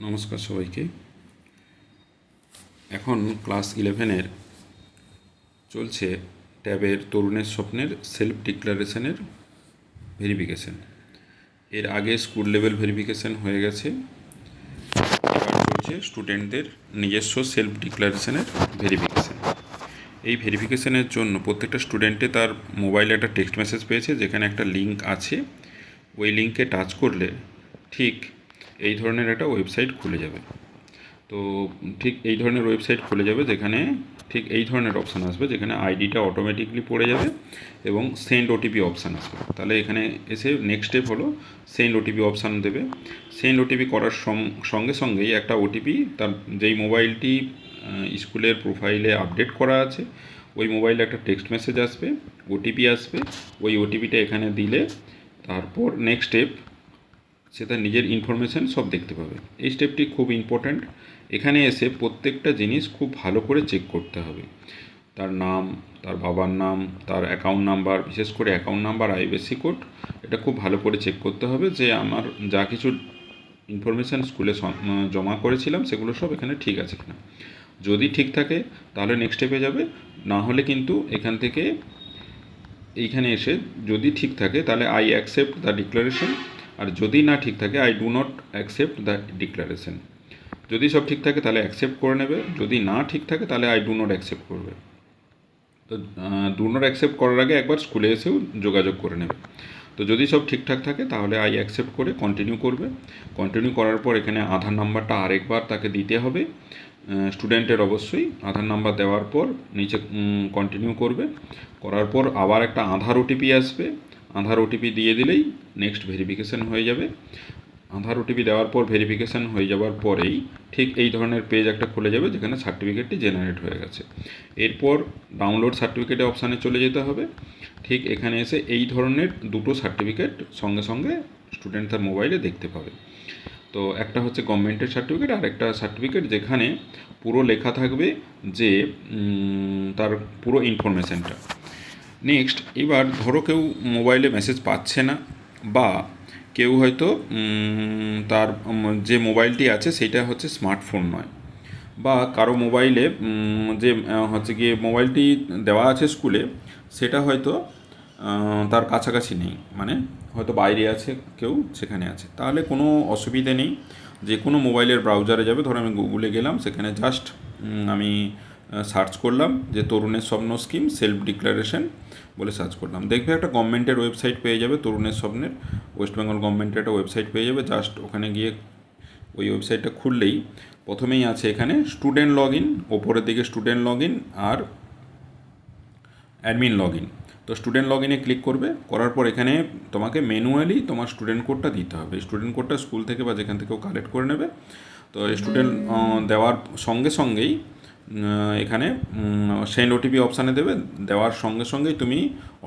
নমস্কার সবাইকে। এখন ক্লাস 11-এর চলছে ট্যাবের তরুণের স্বপ্নের সেলফ ডিক্লারেশনের ভেরিফিকেশন। এর আগে স্কুল লেভেল ভেরিফিকেশন হয়ে গেছে, এবার চলছে স্টুডেন্টদের নিজস্ব সেলফ ডিক্লারেশনের ভেরিফিকেশন। এই ভেরিফিকেশনের জন্য প্রত্যেকটা স্টুডেন্টে তার মোবাইলে একটা টেক্সট মেসেজ পেয়েছে, যেখানে একটা লিঙ্ক আছে। ওই লিঙ্কে টাচ করলে ঠিক এই ধরনের একটা ওয়েবসাইট খুলে যাবে। তো ঠিক এই ধরনের ওয়েবসাইট খুলে যাবে, যেখানে ঠিক এই ধরনের অপশান আসবে, যেখানে আইডিটা অটোমেটিকলি পড়ে যাবে এবং সেন্ড ওটিপি অপশান আসবে। তাহলে এখানে এসে নেক্সট স্টেপ হলো সেন্ড ওটিপি অপশান দেবে। সেন্ড ওটিপি করার সঙ্গে সঙ্গেই একটা ওটিপি তার যেই মোবাইলটি স্কুলের প্রোফাইলে আপডেট করা আছে ওই মোবাইলে একটা টেক্সট মেসেজ আসবে, ওটিপি আসবে। ওই ওটিপিটা এখানে দিলে তারপর নেক্সট স্টেপ সে তার নিজের ইনফরমেশান সব দেখতে পাবে। এই স্টেপটি খুব ইম্পর্ট্যান্ট। এখানে এসে প্রত্যেকটা জিনিস খুব ভালো করে চেক করতে হবে। তার নাম, তার বাবার নাম, তার অ্যাকাউন্ট নাম্বার, বিশেষ করে অ্যাকাউন্ট নাম্বার, আইএফএসসি কোড, এটা খুব ভালো করে চেক করতে হবে যে আমার যা কিছু ইনফরমেশান স্কুলে জমা করেছিলাম সেগুলো সব এখানে ঠিক আছে কিনা। যদি ঠিক থাকে তাহলে নেক্সট স্টেপে যাবে, না হলে কিন্তু এখান থেকে এইখানে এসে যদি ঠিক থাকে তাহলে আই অ্যাকসেপ্ট দ্য ডিক্লারেশন, আর যদি না ঠিক থাকে I do not accept the declaration. যদি সব ঠিক থাকে তাহলে অ্যাকসেপ্ট করে নেবে, যদি না ঠিক থাকে তাহলে আই ডু নট অ্যাকসেপ্ট করবে। তো ডু নট অ্যাকসেপ্ট করার আগে একবার স্কুলে এসেও যোগাযোগ করে নেবে। তো যদি সব ঠিকঠাক থাকে তাহলে আই অ্যাকসেপ্ট করে কন্টিনিউ করবে। কন্টিনিউ করার পর এখানে আধার নাম্বারটা আরেকবার তাকে দিতে হবে, স্টুডেন্টের অবশ্যই। আধার নাম্বার দেওয়ার পর নিচে কন্টিনিউ করবে। করার পর আবার একটা আধার ওটিপি আসবে, আধার ওটিপি দিয়ে দিলেই নেক্সট ভেরিফিকেশান হয়ে যাবে। আধার ওটিপি দেওয়ার পর ভেরিফিকেশান হয়ে যাওয়ার পরেই ঠিক এই ধরনের পেজ একটা খুলে যাবে, যেখানে সার্টিফিকেটটি জেনারেট হয়ে গেছে। এরপর ডাউনলোড সার্টিফিকেটে অপশানে চলে যেতে হবে। ঠিক এখানে এসে এই ধরনের দুটো সার্টিফিকেট সঙ্গে সঙ্গে স্টুডেন্ট তার মোবাইলে দেখতে পাবে। তো একটা হচ্ছে গভর্নমেন্টের সার্টিফিকেট, আর একটা সার্টিফিকেট যেখানে পুরো লেখা থাকবে যে তার পুরো ইনফরমেশানটা। নেক্সট, এবার ধরো কেউ মোবাইলে মেসেজ পাচ্ছে না, বা কেউ হয়তো তার যে মোবাইলটি আছে সেটা হচ্ছে স্মার্টফোন নয়, বা কারো মোবাইলে যে হচ্ছে গিয়ে মোবাইলটি দেওয়া আছে স্কুলে সেটা হয়তো তার কাছাকাছি নেই, মানে হয়তো বাইরে আছে, কেউ সেখানে আছে, তাহলে কোনো অসুবিধে নেই। যে কোনো মোবাইলের ব্রাউজারে যাবে, ধরো আমি গুগলে গেলাম, সেখানে জাস্ট আমি সার্চ করলাম যে তরুণের স্বপ্ন স্কিম সেলফ ডিক্লারেশন বলে সার্চ করলাম, দেখবে একটা গভর্নমেন্টের ওয়েবসাইট পেয়ে যাবে, তরুণের স্বপ্নের ওয়েস্ট বেঙ্গল গভর্নমেন্টের একটা ওয়েবসাইট পেয়ে যাবে। জাস্ট ওখানে গিয়ে ওই ওয়েবসাইটটা খুললেই প্রথমেই আছে এখানে স্টুডেন্ট লগ ইন, ওপরের দিকে স্টুডেন্ট লগ ইন আর অ্যাডমিন লগ ইন। তো স্টুডেন্ট লগ ইনে ক্লিক করবে, করার পর এখানে তোমাকে ম্যানুয়ালি তোমার স্টুডেন্ট কোডটা দিতে হবে। স্টুডেন্ট কোডটা স্কুল থেকে বা যেখান থেকেও কালেক্ট করে নেবে। তো স্টুডেন্ট দেওয়ার সঙ্গে সঙ্গেই এখানে সেন্ড ওটিপি অপশানে দেবে। দেওয়ার সঙ্গে সঙ্গেই তুমি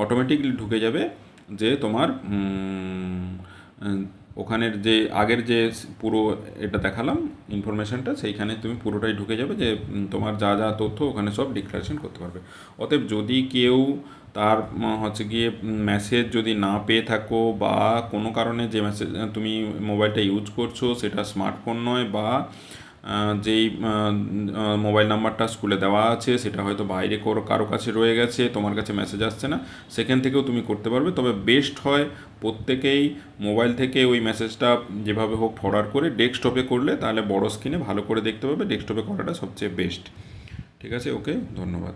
অটোমেটিকলি ঢুকে যাবে যে তোমার ওখানের যে আগের যে পুরো এটা দেখালাম ইনফরমেশানটা, সেইখানে তুমি পুরোটাই ঢুকে যাবে, যে তোমার যা যা তথ্য ওখানে সব ডিক্লারেশন করতে পারবে। অতএব যদি কেউ তার হচ্ছে গিয়ে মেসেজ যদি না পেয়ে থাকো, বা কোনো কারণে যে মেসেজ তুমি মোবাইলটা ইউজ করছো সেটা স্মার্টফোন নয়, বা যেই মোবাইল নাম্বারটা স্কুলে দেওয়া আছে সেটা হয়তো বাইরে কারো কাছে রয়ে গেছে, তোমার কাছে মেসেজ আসছে না, সেখান থেকেও তুমি করতে পারবে। তবে বেস্ট হয় প্রত্যেকেই মোবাইল থেকে ওই মেসেজটা যেভাবে হোক ফরওয়ার্ড করে ডেস্কটপে করলে তাহলে বড় স্ক্রিনে ভালো করে দেখতে পাবে। ডেস্কটপে করাটা সবচেয়ে বেস্ট। ঠিক আছে, ওকে, ধন্যবাদ।